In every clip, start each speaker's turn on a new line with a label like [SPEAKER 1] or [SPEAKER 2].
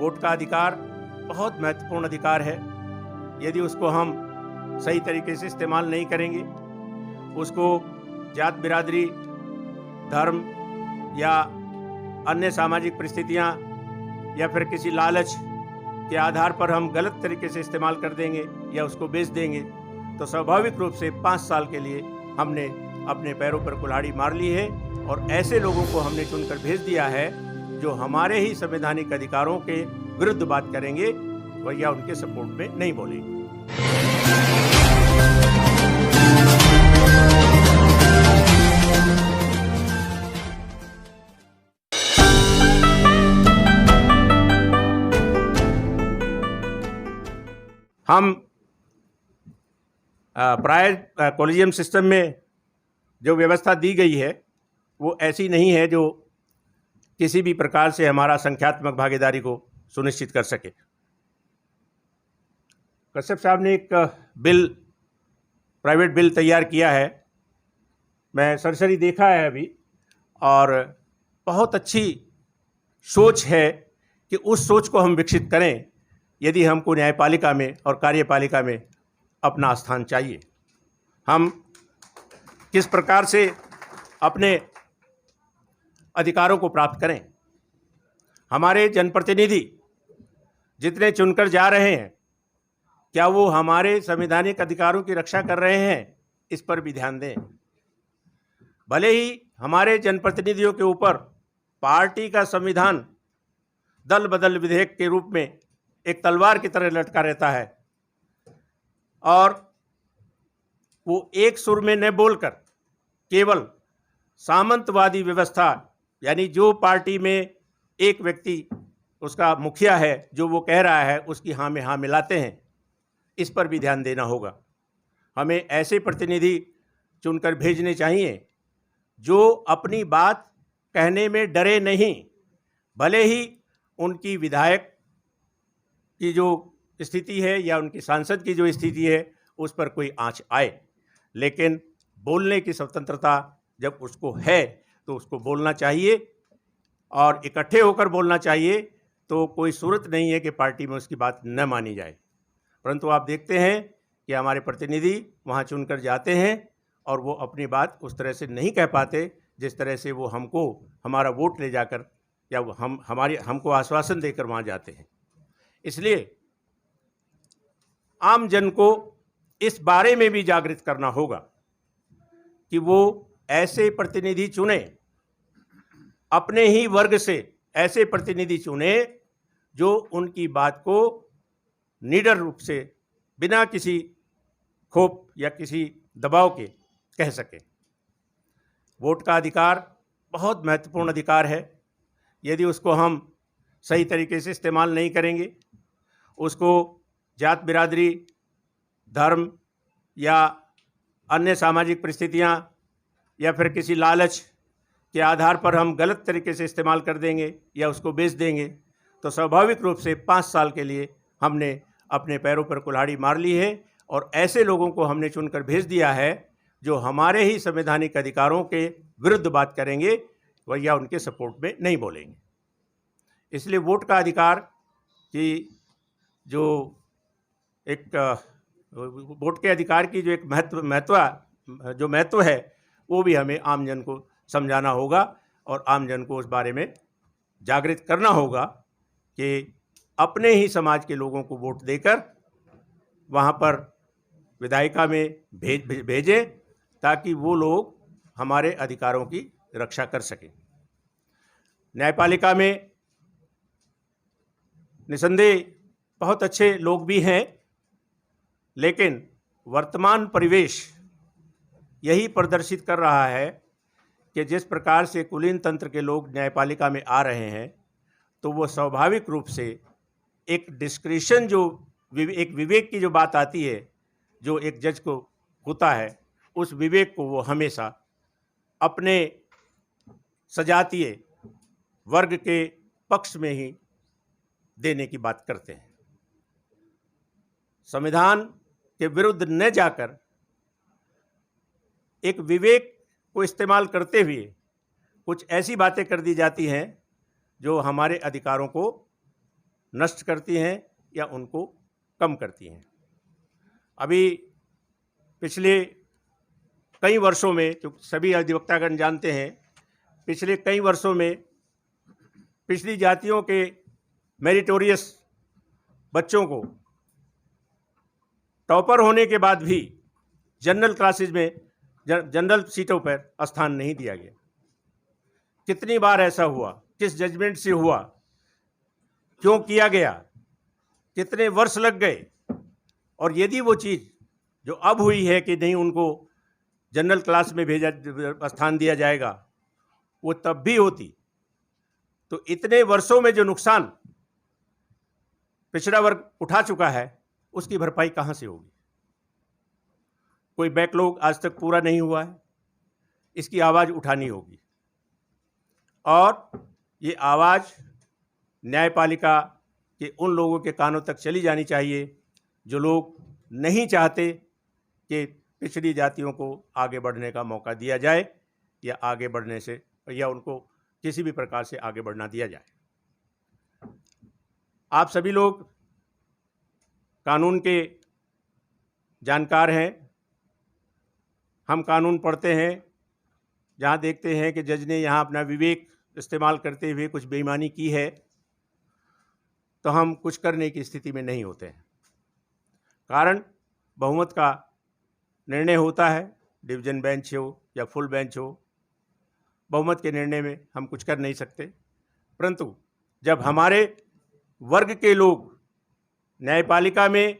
[SPEAKER 1] Vote का अधिकार बहुत महत्वपूर्ण अधिकार है। यदि उसको हम सही तरीके से इस्तेमाल नहीं करेंगे, उसको जात बिरादरी, धर्म या अन्य सामाजिक परिस्थितियां या फिर किसी लालच के आधार पर हम गलत तरीके से इस्तेमाल कर देंगे या उसको बेच देंगे, तो स्वाभाविक रूप से 5 साल के लिए हमने अपने पैरों पर कुल्हाड़ी मार ली है और ऐसे लोगों को हमने चुनकर भेज दिया है जो हमारे ही संवैधानिक अधिकारों के विरुद्ध बात करेंगे या उनके सपोर्ट में नहीं बोलेंगे। हम प्राय कॉलेजियम सिस्टम में जो व्यवस्था दी गई है वो ऐसी नहीं है जो किसी भी प्रकार से हमारा संख्यात्मक भागीदारी को सुनिश्चित कर सके। कश्यप साहब ने एक प्राइवेट बिल तैयार किया है, मैं सरसरी देखा है अभी, और बहुत अच्छी सोच है कि उस सोच को हम विकसित करें यदि हमको न्यायपालिका में और कार्यपालिका में अपना स्थान चाहिए। हम किस प्रकार से अपने अधिकारों को प्राप्त करें। हमारे जनप्रतिनिधि जितने चुनकर जा रहे हैं, क्या वो हमारे संवैधानिक अधिकारों की रक्षा कर रहे हैं, इस पर भी ध्यान दें। भले ही हमारे जनप्रतिनिधियों के ऊपर पार्टी का संविधान दल बदल विधेयक के रूप में एक तलवार की तरह लटका रहता है और वो एक सुर में न बोलकर केवल सामंतवादी व्यवस्था, यानी जो पार्टी में एक व्यक्ति उसका मुखिया है, जो वो कह रहा है उसकी हाँ में हाँ मिलाते हैं, इस पर भी ध्यान देना होगा। हमें ऐसे प्रतिनिधि चुनकर भेजने चाहिए जो अपनी बात कहने में डरे नहीं, भले ही उनकी विधायक की जो स्थिति है या उनकी सांसद की जो स्थिति है उस पर कोई आंच आए, लेकिन बोलने की स्वतंत्रता जब उसको है तो उसको बोलना चाहिए और इकट्ठे होकर बोलना चाहिए। तो कोई सूरत नहीं है कि पार्टी में उसकी बात न मानी जाए। परंतु आप देखते हैं कि हमारे प्रतिनिधि वहाँ चुनकर जाते हैं और वो अपनी बात उस तरह से नहीं कह पाते जिस तरह से वो हमको हमारा वोट ले जाकर या हमको आश्वासन देकर वहाँ जाते हैं। इसलिए आम जन को इस बारे में भी जागृत करना होगा कि वो ऐसे प्रतिनिधि चुने, अपने ही वर्ग से ऐसे प्रतिनिधि चुने जो उनकी बात को निडर रूप से बिना किसी खोप या किसी दबाव के कह सके। वोट का अधिकार बहुत महत्वपूर्ण अधिकार है। यदि उसको हम सही तरीके से इस्तेमाल नहीं करेंगे, उसको जात बिरादरी, धर्म या अन्य सामाजिक परिस्थितियां या फिर किसी लालच के आधार पर हम गलत तरीके से इस्तेमाल कर देंगे या उसको बेच देंगे, तो स्वाभाविक रूप से 5 साल के लिए हमने अपने पैरों पर कुल्हाड़ी मार ली है और ऐसे लोगों को हमने चुनकर भेज दिया है जो हमारे ही संवैधानिक अधिकारों के विरुद्ध बात करेंगे या उनके सपोर्ट में नहीं बोलेंगे। इसलिए वोट का अधिकार की जो एक वोट के अधिकार की जो एक महत्व है वो भी हमें आमजन को समझाना होगा और आमजन को उस बारे में जागृत करना होगा कि अपने ही समाज के लोगों को वोट देकर वहाँ पर विधायिका में भेजें ताकि वो लोग हमारे अधिकारों की रक्षा कर सकें। न्यायपालिका में निसंदेह बहुत अच्छे लोग भी हैं, लेकिन वर्तमान परिवेश यही प्रदर्शित कर रहा है कि जिस प्रकार से कुलीन तंत्र के लोग न्यायपालिका में आ रहे हैं, तो वो स्वाभाविक रूप से एक डिस्क्रिशन, जो एक विवेक की जो बात आती है, जो एक जज को होता है, उस विवेक को वो हमेशा अपने सजातीय वर्ग के पक्ष में ही देने की बात करते हैं। संविधान के विरुद्ध न जाकर एक विवेक को इस्तेमाल करते हुए कुछ ऐसी बातें कर दी जाती हैं जो हमारे अधिकारों को नष्ट करती हैं या उनको कम करती हैं। अभी पिछले कई वर्षों में, जो सभी अधिवक्तागण जानते हैं, पिछले कई वर्षों में पिछड़ी जातियों के मेरिटोरियस बच्चों को टॉपर होने के बाद भी जनरल क्लासेज में, जनरल सीटों पर स्थान नहीं दिया गया। कितनी बार ऐसा हुआ, किस जजमेंट से हुआ, क्यों किया गया, कितने वर्ष लग गए, और यदि वो चीज़ जो अब हुई है कि नहीं उनको जनरल क्लास में स्थान दिया जाएगा, वो तब भी होती, तो इतने वर्षों में जो नुकसान पिछड़ा वर्ग उठा चुका है, उसकी भरपाई कहाँ से होगी? कोई बैकलॉग आज तक पूरा नहीं हुआ है, इसकी आवाज़ उठानी होगी। और ये आवाज़ न्यायपालिका के उन लोगों के कानों तक चली जानी चाहिए जो लोग नहीं चाहते कि पिछड़ी जातियों को आगे बढ़ने का मौका दिया जाए, या आगे बढ़ने से, या उनको किसी भी प्रकार से आगे बढ़ना दिया जाए। आप सभी लोग कानून के जानकार हैं। हम कानून पढ़ते हैं, जहाँ देखते हैं कि जज ने यहाँ अपना विवेक इस्तेमाल करते हुए कुछ बेईमानी की है, तो हम कुछ करने की स्थिति में नहीं होते हैं। कारण बहुमत का निर्णय होता है, डिवीजन बेंच हो या फुल बेंच हो, बहुमत के निर्णय में हम कुछ कर नहीं सकते। परंतु जब हमारे वर्ग के लोग न्यायपालिका में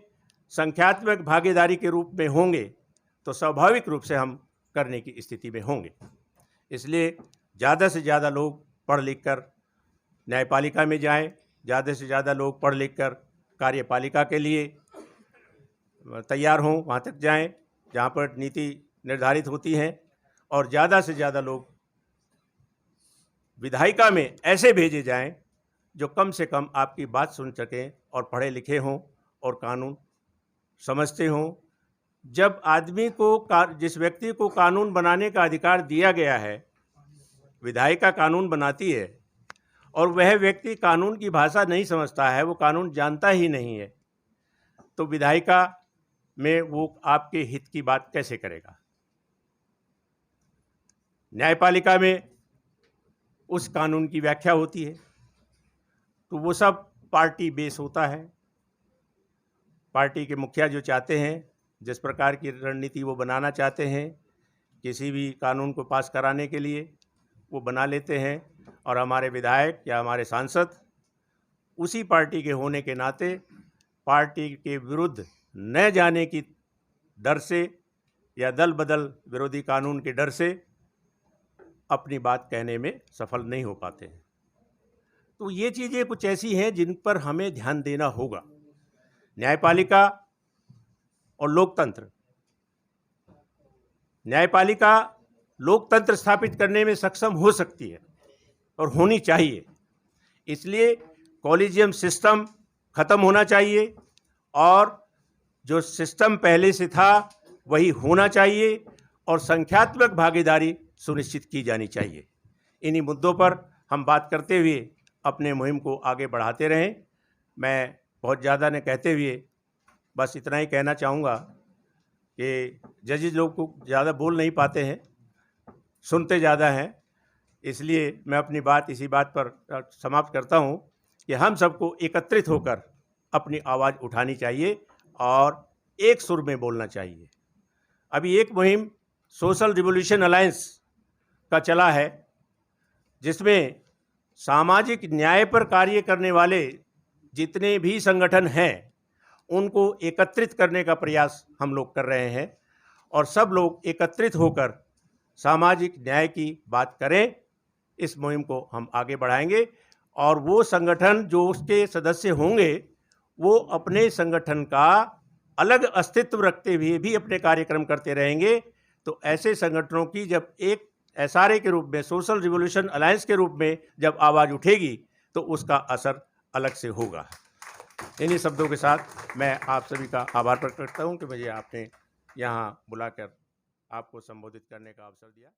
[SPEAKER 1] संख्यात्मक भागीदारी के रूप में होंगे, तो स्वाभाविक रूप से हम करने की स्थिति में होंगे। इसलिए ज़्यादा से ज़्यादा लोग पढ़ लिख कर न्यायपालिका में जाएं, ज़्यादा से ज़्यादा लोग पढ़ लिख कर कार्यपालिका के लिए तैयार हों, वहाँ तक जाएं जहाँ पर नीति निर्धारित होती हैं, और ज़्यादा से ज़्यादा लोग विधायिका में ऐसे भेजे जाएं जो कम से कम आपकी बात सुन सकें और पढ़े लिखे हों और कानून समझते हों। जब आदमी को, जिस व्यक्ति को कानून बनाने का अधिकार दिया गया है, विधायिका कानून बनाती है, और वह व्यक्ति कानून की भाषा नहीं समझता है, वो कानून जानता ही नहीं है, तो विधायिका में वो आपके हित की बात कैसे करेगा? न्यायपालिका में उस कानून की व्याख्या होती है, तो वो सब पार्टी बेस होता है। पार्टी के मुखिया जो चाहते हैं, जिस प्रकार की रणनीति वो बनाना चाहते हैं किसी भी कानून को पास कराने के लिए, वो बना लेते हैं, और हमारे विधायक या हमारे सांसद उसी पार्टी के होने के नाते पार्टी के विरुद्ध न जाने की डर से या दल बदल विरोधी कानून के डर से अपनी बात कहने में सफल नहीं हो पाते हैं। तो ये चीज़ें कुछ ऐसी हैं जिन पर हमें ध्यान देना होगा। न्यायपालिका और लोकतंत्र, न्यायपालिका लोकतंत्र स्थापित करने में सक्षम हो सकती है और होनी चाहिए। इसलिए कॉलेजियम सिस्टम खत्म होना चाहिए, और जो सिस्टम पहले से था वही होना चाहिए, और संख्यात्मक भागीदारी सुनिश्चित की जानी चाहिए। इन्हीं मुद्दों पर हम बात करते हुए अपने मुहिम को आगे बढ़ाते रहें। मैं बहुत ज़्यादा न कहते हुए बस इतना ही कहना चाहूँगा कि जजेज लोग को ज़्यादा बोल नहीं पाते हैं, सुनते ज़्यादा हैं। इसलिए मैं अपनी बात इसी बात पर समाप्त करता हूँ कि हम सबको एकत्रित होकर अपनी आवाज़ उठानी चाहिए और एक सुर में बोलना चाहिए। अभी एक मुहिम सोशल रिवॉल्यूशन अलायंस का चला है, जिसमें सामाजिक न्याय पर कार्य करने वाले जितने भी संगठन हैं उनको एकत्रित करने का प्रयास हम लोग कर रहे हैं, और सब लोग एकत्रित होकर सामाजिक न्याय की बात करें। इस मुहिम को हम आगे बढ़ाएंगे, और वो संगठन जो उसके सदस्य होंगे वो अपने संगठन का अलग अस्तित्व रखते हुए भी अपने कार्यक्रम करते रहेंगे। तो ऐसे संगठनों की जब एक एसआरए के रूप में, सोशल रिवॉल्यूशन अलायंस के रूप में जब आवाज़ उठेगी, तो उसका असर अलग से होगा। इन्हीं शब्दों के साथ मैं आप सभी का आभार प्रकट करता हूं कि मुझे आपने यहाँ बुलाकर आपको संबोधित करने का अवसर दिया।